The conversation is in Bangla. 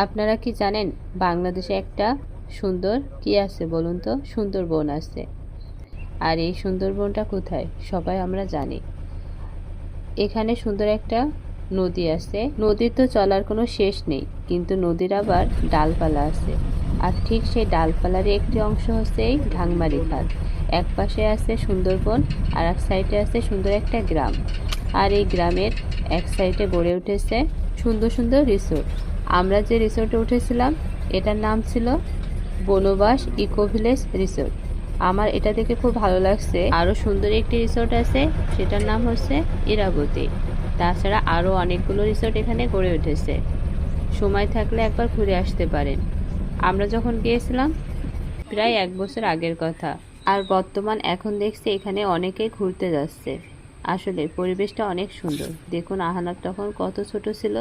আপনারা কি জানেন বাংলাদেশে একটা সুন্দর কি আছে বলুন তো? সুন্দরবন আছে। আর এই সুন্দরবনটা কোথায় সবাই আমরা জানি। এখানে সুন্দর একটা নদী আছে। নদীর তো চলার কোনো শেষ নেই, কিন্তু নদীর আবার ডালপালা আছে। আর ঠিক সেই ডালপালারই একটি অংশ হচ্ছে এই ঢাংমারি খাল। এক পাশে আছে সুন্দরবন, আর এক সাইডে আছে সুন্দর একটা গ্রাম। আর এই গ্রামের এক সাইডে গড়ে উঠেছে সুন্দর সুন্দর রিসোর্ট। আমরা যে রিসোর্টে উঠেছিলাম এটার নাম ছিল বনবাস ইকো ভিলেজ রিসোর্ট। আমার এটা দেখে খুব ভালো লাগছে। আরও সুন্দর একটি রিসোর্ট আছে, সেটার নাম হচ্ছে ইরাবতী। তাছাড়া আরও অনেকগুলো রিসোর্ট এখানে গড়ে উঠেছে। সময় থাকলে একবার ঘুরে আসতে পারেন। আমরা যখন গিয়েছিলাম প্রায় 1 বছর আগের কথা। আর বর্তমান এখন দেখছি এখানে অনেকেই ঘুরতে যাচ্ছে। আসলে পরিবেশটা অনেক সুন্দর। দেখুন আহানার তখন কত ছোট ছিল।